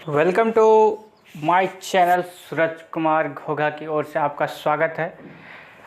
Welcome to my channel. Suraj Kumar Ghogha की ओर से आपका स्वागत है।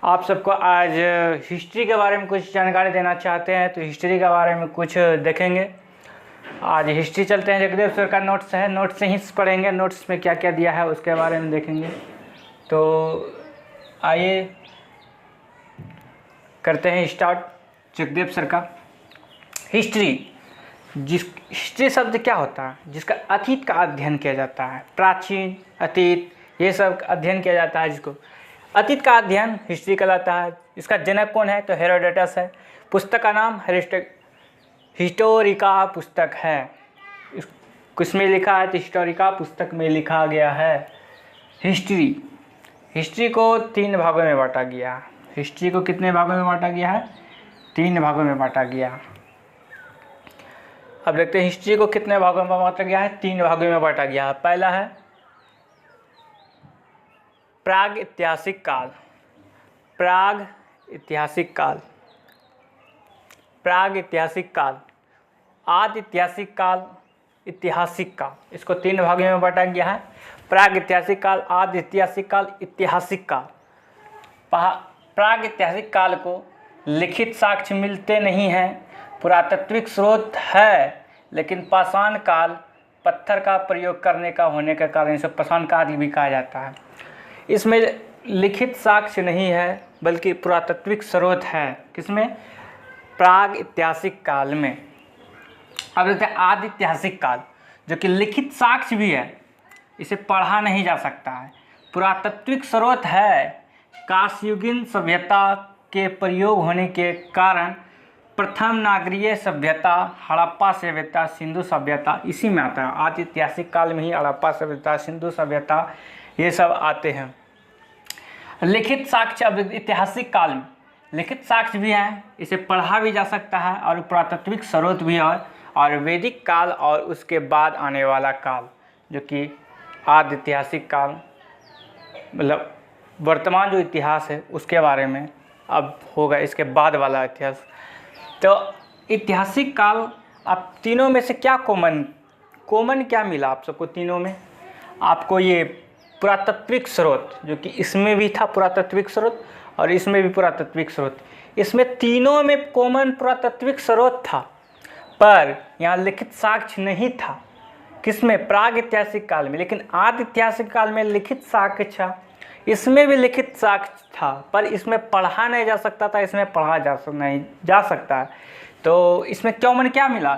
आप सबको आज हिस्ट्री के बारे में कुछ जानकारी देना चाहते हैं तो हिस्ट्री के बारे में कुछ देखेंगे। आज हिस्ट्री चलते हैं। जगदेव सर का नोट्स है, नोट्स से ही पढ़ेंगे। नोट्स में क्या क्या दिया है उसके बारे में देखेंगे। तो आइए करते हैं स्टार्ट जगदेव सर का। हिस्ट्री शब्द क्या होता है? जिसका अतीत का अध्ययन किया जाता है। प्राचीन, अतीत, ये सब अध्ययन किया जाता है। जिसको अतीत का अध्ययन हिस्ट्री कहलाता है। इसका जनक कौन है? तो हेरोडोटस है। पुस्तक का नाम हिस्टोरिका पुस्तक है। किसमें लिखा है? तो हिस्टोरिका पुस्तक में लिखा गया है। हिस्ट्री को 3 भागों में बांटा गया। हिस्ट्री को कितने भागों में बांटा गया है? 3 भागों में बांटा गया। अब देखते हैं हिस्ट्री को कितने भागों में बांटा गया है। 3 भागों में बांटा गया है। पहला है प्राग ऐतिहासिक काल। प्राग ऐतिहासिक काल, आदि ऐतिहासिक काल, ऐतिहासिक काल। इसको 3 भागों में बांटा गया है। प्राग ऐतिहासिक काल, आदि ऐतिहासिक काल, ऐतिहासिक काल। प्राग ऐतिहासिक काल को लिखित साक्ष्य मिलते नहीं हैं। पुरातात्विक स्रोत है लेकिन पाषाण काल, पत्थर का प्रयोग करने का होने के कारण इसे पाषाण काल भी कहा जाता है। इसमें लिखित साक्ष्य नहीं है बल्कि पुरातात्विक स्रोत है। किसमें? प्राग ऐतिहासिक काल में। अब देखते हैं आदि ऐतिहासिक काल, जो कि लिखित साक्ष्य भी है, इसे पढ़ा नहीं जा सकता है। पुरातात्विक स्रोत है। कांस्ययुगीन सभ्यता के प्रयोग होने के कारण प्रथम नागरीय सभ्यता, हड़प्पा सभ्यता, सिंधु सभ्यता इसी में आता है। आदि ऐतिहासिक काल में ही हड़प्पा सभ्यता, सिंधु सभ्यता ये सब आते हैं। लिखित साक्ष्य, अब ऐतिहासिक काल में लिखित साक्ष्य भी है, इसे पढ़ा भी जा सकता है और पुरातात्विक स्रोत भी है। और वैदिक काल और उसके बाद आने वाला काल जो कि आदि ऐतिहासिक काल, मतलब वर्तमान जो इतिहास है उसके बारे में अब होगा, इसके बाद वाला इतिहास। तो ऐतिहासिक काल, अब तीनों में से क्या कॉमन क्या मिला आप सबको? तीनों में आपको ये पुरातात्विक स्रोत, जो कि इसमें भी था पुरातात्विक स्रोत और इसमें भी पुरातात्विक स्रोत, इसमें तीनों में कॉमन पुरातात्विक स्रोत था, पर यहाँ लिखित साक्ष्य नहीं था। किसमें? प्राग ऐतिहासिक काल में। लेकिन आदि ऐतिहासिक काल में लिखित साक्ष्य था। इसमें भी लिखित साक्ष्य था पर इसमें पढ़ा नहीं जा सकता था, इसमें पढ़ा नहीं जा सकता है। तो इसमें कॉमन क्या मिला?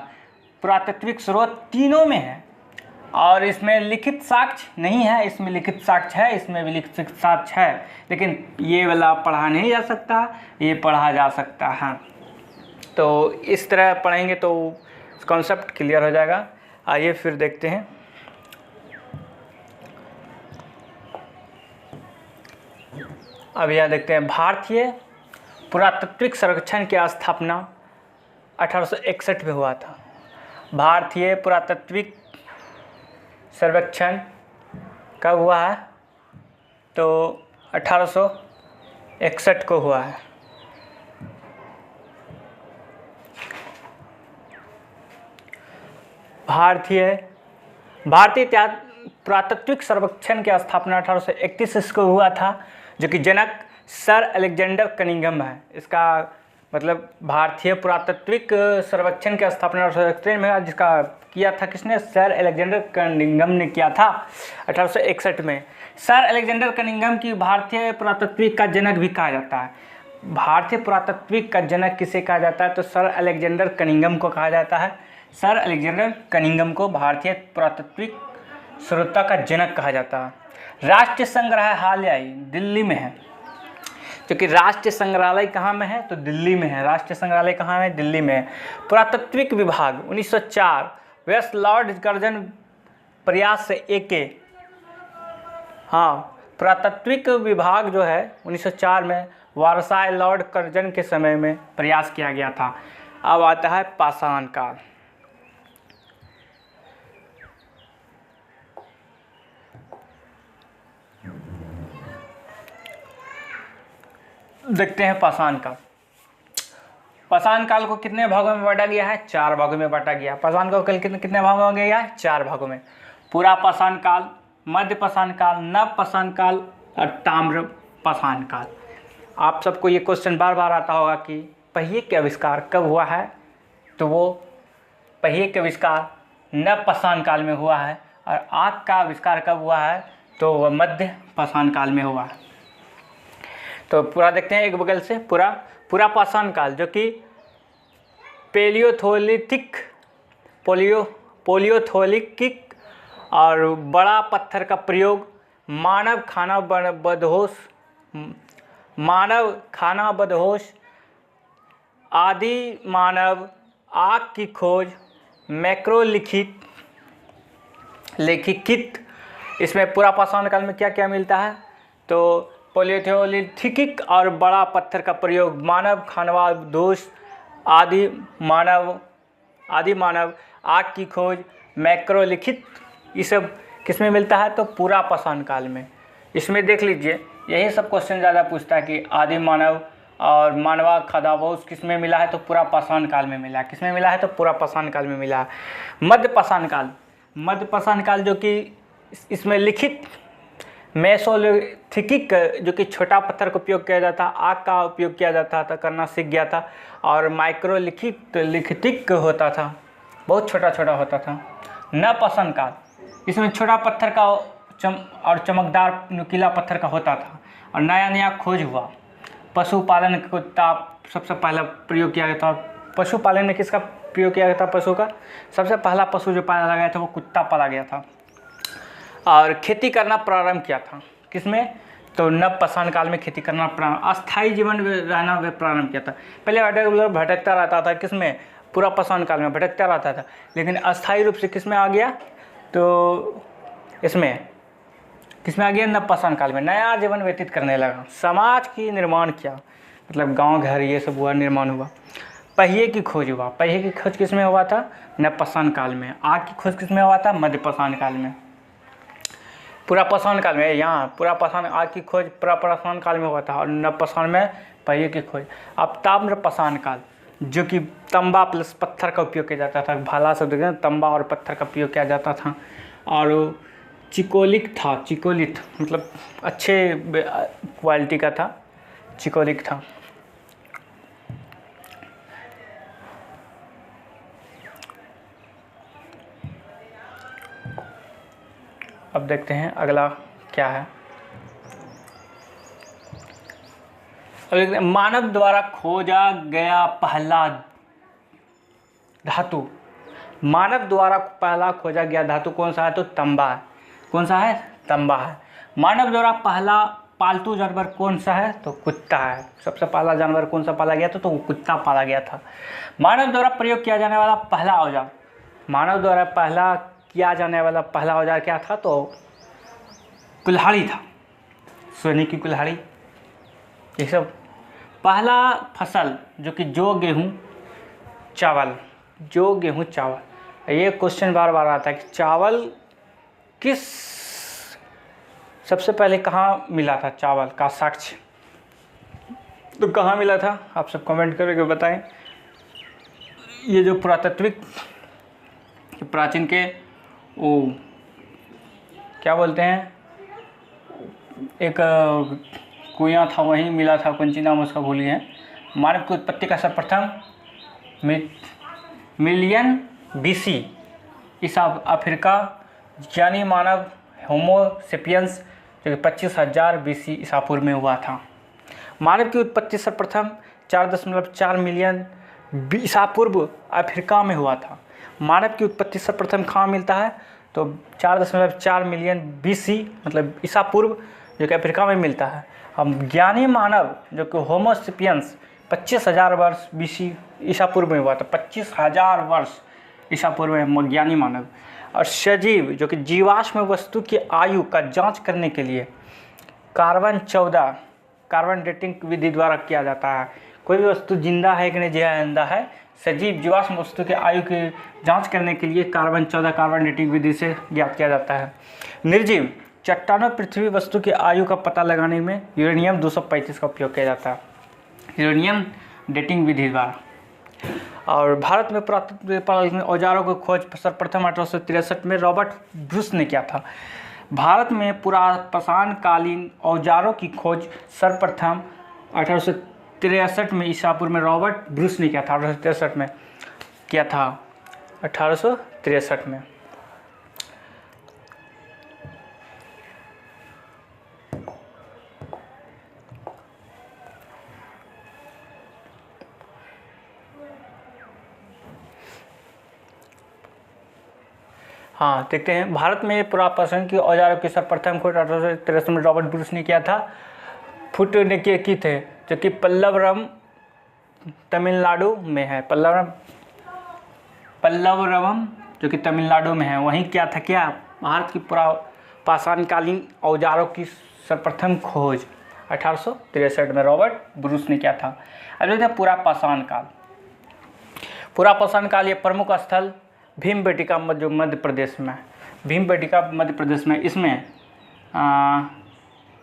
पुरातात्विक स्रोत तीनों में है और इसमें लिखित साक्ष्य नहीं है। इसमें लिखित साक्ष्य है, इसमें भी लिखित साक्ष्य है, लेकिन ये वाला पढ़ा नहीं जा सकता, ये पढ़ा जा सकता है। तो इस तरह पढ़ेंगे तो कॉन्सेप्ट क्लियर हो जाएगा। आइए फिर देखते हैं। अब यह देखते हैं भारतीय पुरातात्विक सर्वेक्षण की स्थापना 1861 में हुआ था। भारतीय पुरातात्विक सर्वेक्षण कब हुआ है? तो 1861 को हुआ है। भारतीय पुरातात्विक सर्वेक्षण की स्थापना 1831 को हुआ था, जो कि जनक सर अलेक्जेंडर कनिंघम है। इसका मतलब भारतीय पुरातात्विक सर्वेक्षण की स्थापना 1861 में, जिसका किया था किसने? सर अलेक्जेंडर कनिंघम ने किया था 1861 में। सर अलेक्जेंडर कनिंघम की भारतीय पुरातात्विक का जनक भी कहा जाता है। भारतीय पुरातात्विक का जनक किसे कहा जाता है? तो सर अलेक्जेंडर कनिंघम को कहा जाता है। सर अलेक्जेंडर कनिंघम को भारतीय पुरातात्विक स्रोतों का जनक कहा जाता है। राष्ट्रीय संग्रहालय दिल्ली में है, क्योंकि राष्ट्रीय संग्रहालय कहाँ में है? तो दिल्ली में है। राष्ट्रीय संग्रहालय कहाँ है? दिल्ली में है। पुरातात्विक विभाग 1904 वेस्ट लॉर्ड कर्जन प्रयास से पुरातात्विक विभाग जो है 1904 में वारसाई लॉर्ड कर्जन के समय में प्रयास किया गया था। अब आता है पाषाण काल। देखते हैं पाषाण काल। पाषाण काल को कितने भागों में बांटा गया है? 4 भागों में बांटा गया। पाषाण काल कितने भागों में गया है? 4 भागों में। पूरा पाषाण काल, मध्य पाषाण काल, नव पाषाण काल और ताम्र पाषाण काल। आप सबको ये क्वेश्चन बार बार आता होगा कि पहिए के आविष्कार कब हुआ है, तो वो पहिए के आविष्कार नव पाषाण काल में हुआ है, और आग का आविष्कार कब हुआ है, तो वह मध्य पाषाण काल में हुआ है। तो पूरा देखते हैं एक बगल से। पूरा पाषाण काल जो कि पोलियोथोलिक और बड़ा पत्थर का प्रयोग, मानव खाना बदहोश, आदि मानव, आग की खोज, मैक्रोलिथिक। इसमें पूरा पाषाण काल में क्या क्या मिलता है, तो पोलियोथोलिथिक और बड़ा पत्थर का प्रयोग, मानव खाना बदहोश, आदि मानव, आग की खोज, मैक्रोलिथिक, ये सब किस में मिलता है, तो पूरा पाषाण काल में। इसमें देख लीजिए यही सब क्वेश्चन ज़्यादा पूछता है कि आदि मानव और मानवा खाद्यावशेष किस में मिला है, तो पूरा पाषाण काल में मिला है। किस में मिला है, तो पूरा पाषाण काल में मिला है। मध्य पाषाण काल जो कि इसमें लिखित मेसोलिथिक जो कि छोटा पत्थर का उपयोग किया जाता, आग का उपयोग किया जाता था, करना सीख गया था, और माइक्रोलिथिक होता था, बहुत छोटा छोटा होता था। नव पाषाण काल, इसमें छोटा पत्थर का और चमकदार नुकीला पत्थर का होता था, और नया खोज हुआ। पशुपालन का सबसे पहला प्रयोग किया गया था। पशुपालन में किसका प्रयोग किया गया था, पशु का। सबसे पहला पशु जो पाला गया था वो कुत्ता पाला गया था। और खेती करना प्रारंभ किया था किसमें, तो नव पाषाण काल में खेती करना प्रारंभ, अस्थायी जीवन रहना वे प्रारंभ किया था। पहले भटकता रहता था, किसमें, पूरा पाषाण काल में भटकता रहता था, लेकिन अस्थायी रूप से किसमें आ गया, तो इसमें किसमें आ गया, नव पाषाण काल में नया जीवन व्यतीत करने लगा। समाज की निर्माण किया, मतलब गांव घर ये सब हुआ, निर्माण हुआ। पहिए की खोज हुआ। पहिए की खोज किसमें हुआ था, नव पाषाण काल में। आग की खोज किसमें हुआ था, मध्य पाषाण काल में। पूरा पाषाण काल में, यहाँ पूरा पाषाण, आग की खोज पूरा पाषाण काल में हुआ था, और नव पाषाण में पहिए की खोज। अब ताम्र पाषाण काल जो कि तंबा प्लस पत्थर का उपयोग किया जाता था, भाला शब्द के तंबा और पत्थर का उपयोग किया जाता था। और चिकोलिथ मतलब अच्छे क्वालिटी का था, चिकोलिक था। अब देखते हैं अगला क्या है। मानव द्वारा खोजा गया पहला धातु। मानव द्वारा पहला खोजा गया धातु कौन सा है, तो तांबा है। कौन सा है, तांबा है। मानव द्वारा पहला पालतू जानवर कौन सा है, तो कुत्ता है। सबसे पहला जानवर कौन सा पाला गया था, तो वो कुत्ता पाला गया था। मानव द्वारा प्रयोग किया जाने वाला पहला औजार, मानव द्वारा पहला किया जाने वाला पहला औजार क्या था, तो कुल्हाड़ी था, सोने की कुल्हाड़ी। ये सब पहला फसल जो कि जौ गेहूँ चावल, ये क्वेश्चन बार बार आता है कि चावल किस सबसे पहले कहाँ मिला था, चावल का साक्ष्य तो कहाँ मिला था, आप सब कमेंट करके बताएं। ये जो पुरातात्विक प्राचीन के वो क्या बोलते हैं, एक कुआं था वहीं मिला था, कौन सी नाम उसका भूल गए। मानव की उत्पत्ति का सर्वप्रथम मिलियन BC ईसा अफ्रीका यानी मानव होमोसेपियंस जो कि 25,000 BC ईसा पूर्व में हुआ था। मानव की उत्पत्ति सर्वप्रथम 4.4 मिलियन ईसा पूर्व अफ्रीका में हुआ था। मानव की उत्पत्ति सर्वप्रथम कहाँ मिलता है, तो 4.4 मिलियन BC मतलब ईसा पूर्व जो कि अफ्रीका में मिलता है। हम ज्ञानी मानव जो कि होमोसेपियंस 25,000 वर्ष BC ईसा पूर्व में हुआ था। 25,000 वर्ष ईसा पूर्व में ज्ञानी मानव। और सजीव जो कि जीवाश्म वस्तु की आयु का जांच करने के लिए कार्बन डेटिंग विधि द्वारा किया जाता है। कोई भी वस्तु जिंदा है कि नहीं जिंदा है, सजीव जीवाश्म वस्तु के आयु की जांच करने के लिए कार्बन डेटिंग विधि से ज्ञात किया जाता है। निर्जीव चट्टानों पृथ्वी वस्तु की आयु का पता लगाने में यूरेनियम 235 का उपयोग किया जाता है, यूरेनियम डेटिंग विधि द्वारा। और भारत में पुरातत्व औजारों की खोज सर्वप्रथम 1863 में रॉबर्ट ब्रूस ने किया था। भारत में पुरापाषाणकालीन औजारों की खोज सर्वप्रथम 1863 में ईसापुर में रॉबर्ट ब्रूस ने किया था। 1863 में किया था, 1863 में। हाँ, देखते हैं। भारत में पुरापाषाण की औजारों की सर्वप्रथम खोज 1863 में रॉबर्ट ब्रूस ने किया था। फुट ने की थे, जो कि पल्लवरम तमिलनाडु में है। पल्लवरम जो कि तमिलनाडु में है, वहीं क्या था, क्या भारत की पुरापाषाणकालीन औजारों की सर्वप्रथम खोज 1863 में रॉबर्ट ब्रूस ने किया था। अब देखते हैं पुरापाषाण काल। पुरापाषाण काल ये प्रमुख स्थल भीमबेटका जो मध्य प्रदेश में, भीमबेटका मध्य प्रदेश में,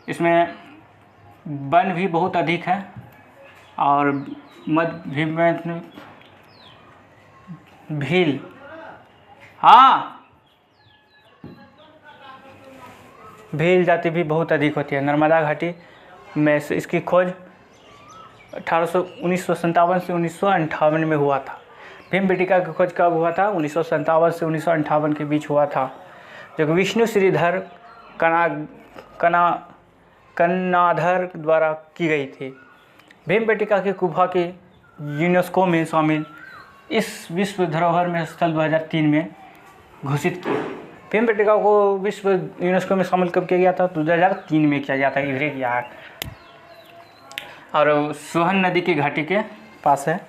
इसमें वन भी बहुत अधिक है और मध्य भीम में भील, हाँ, भील जाति भी बहुत अधिक होती है। नर्मदा घाटी में इसकी खोज 1957 से 1958 में हुआ था। भीमबेटका की खोज कब हुआ था? 1957 से 1958 के बीच हुआ था, जो कि विष्णु श्रीधर कन्नाधर द्वारा की गई थी। भीमबेटका की गुफा की यूनेस्को में शामिल इस विश्व धरोहर में स्थल 2003 में घोषित की। भीमबेटका को विश्व यूनेस्को में शामिल कब किया गया था? 2003 में किया गया था, इधर किया है। और सोहन नदी की घाटी के पास है,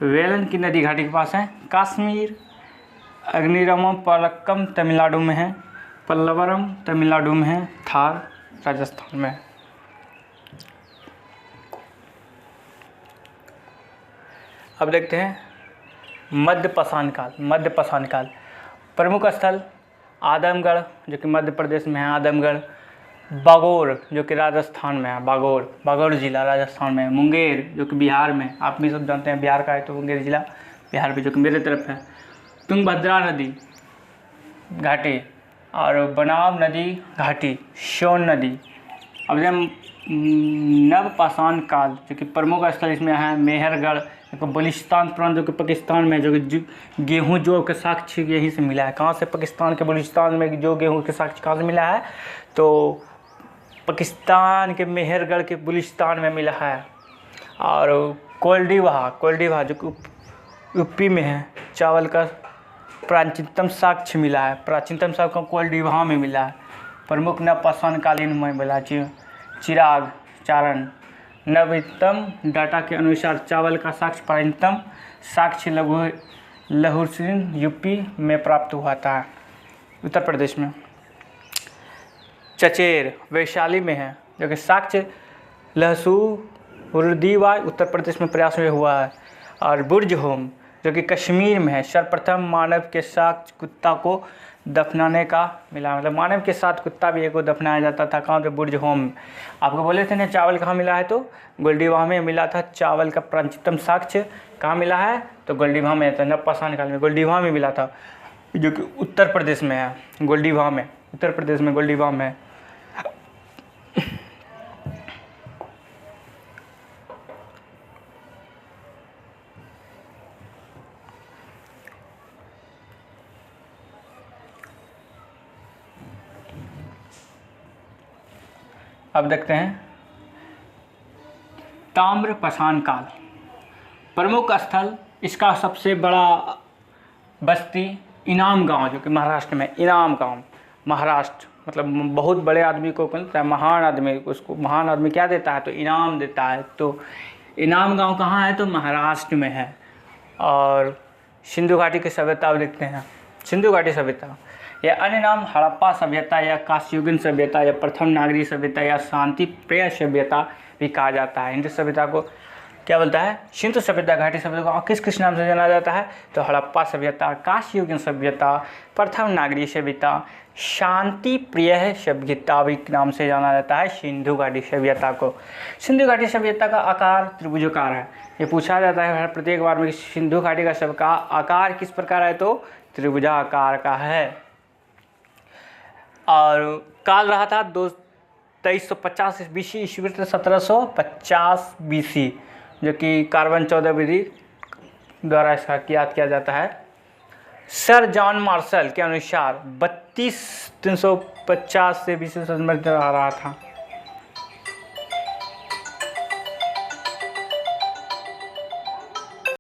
वेलन की नदी घाटी के पास है। कश्मीर, अग्निरमम पलक्कम तमिलनाडु में है, पल्लवरम तमिलनाडु में है, थार राजस्थान में है। अब देखते हैं मध्यपाषाण काल। मध्यपाषाण काल प्रमुख स्थल आदमगढ़ जो कि मध्य प्रदेश में है, आदमगढ़, बागोर जो कि राजस्थान में है, बागोर जिला राजस्थान में है, मुंगेर जो कि बिहार में, आप भी सब जानते हैं बिहार का है, तो मुंगेर जिला बिहार में जो कि मेरे तरफ है, तुंगभद्रा नदी घाटी और बनाव नदी घाटी, सोन नदी। अब नवपाषाण काल जो कि प्रमुख स्थल इसमें है मेहरगढ़, बलूचिस्तान प्रांत जो कि पाकिस्तान में, जो कि गेहूँ जो के साक्ष्य यहीं से मिला है। कहाँ से? पाकिस्तान के बलूचिस्तान में जो गेहूँ के साक्ष्य कहाँ से मिला है? तो पाकिस्तान के मेहरगढ़ के बलूचिस्तान में मिला है। और कोल्डीवाह जो कि यूपी में है, चावल का प्राचीनतम साक्ष्य मिला है। प्राचीनतम साक्ष्य कोल्डीवाह में मिला है। प्रमुख नवपाषाण कालीन में मिला चिराग चारण। नवीनतम डाटा के अनुसार चावल का साक्ष्य प्राचीनतम साक्ष्य लाहौर यूपी में प्राप्त हुआ था, उत्तर प्रदेश में। चचेर वैशाली में है, जो कि साक्ष्य लहसूरदीवा उत्तर प्रदेश में प्रयास में हुआ है। और बुर्जहोम जो कि कश्मीर में है, सर्वप्रथम मानव के साथ कुत्ता को दफनाने का मिला, मतलब मानव के साथ कुत्ता भी एक को दफनाया जाता था। कहाँ पे? बुर्जहोम। आपको बोले थे ना चावल कहाँ मिला है, तो गोल्डीवाह में मिला था। चावल का प्राचीनतम साक्ष्य कहाँ मिला है? तो गोल्डीवाह में था। नवपाषाण काल में गोल्डीवाह में मिला था, जो कि उत्तर प्रदेश में है। गोल्डीवाह में, उत्तर प्रदेश में गोल्डीवाह में। अब देखते हैं ताम्रपाषाण काल। प्रमुख स्थल इसका सबसे बड़ा बस्ती इनाम गांव जो कि महाराष्ट्र में, इनाम गांव महाराष्ट्र, मतलब बहुत बड़े आदमी को मिलता है, महान आदमी, उसको महान आदमी क्या देता है? तो इनाम देता है। तो इनाम गांव कहाँ है? तो महाराष्ट्र में है। और सिंधु घाटी की सभ्यता देखते हैं। सिंधु घाटी सभ्यता या अन्य नाम हड़प्पा सभ्यता या कांस्ययुगीन सभ्यता या प्रथम नागरिक सभ्यता या शांति प्रिय सभ्यता भी कहा जाता है। हिंदू सभ्यता को क्या बोलता है? सिंधु सभ्यता, घाटी सभ्यता को किस किस नाम से जाना जाता है? तो हड़प्पा सभ्यता, कांस्ययुगीन सभ्यता, प्रथम नागरिक सभ्यता, शांति प्रिय सभ्यता भी नाम से जाना जाता है सिंधु घाटी सभ्यता को। सिंधु घाटी सभ्यता का आकार त्रिभुजाकार है। ये पूछा जाता है हर प्रत्येक बार में, सिंधु घाटी का सबका आकार किस प्रकार है, तो त्रिभुजाकार का है। और काल रहा था 2350 BC ईस्वी से 1750 BC, जो कि कार्बन 14 विधि द्वारा इसका याद किया जाता है। सर जॉन मार्शल के अनुसार 32,350 से BC में आ रहा था।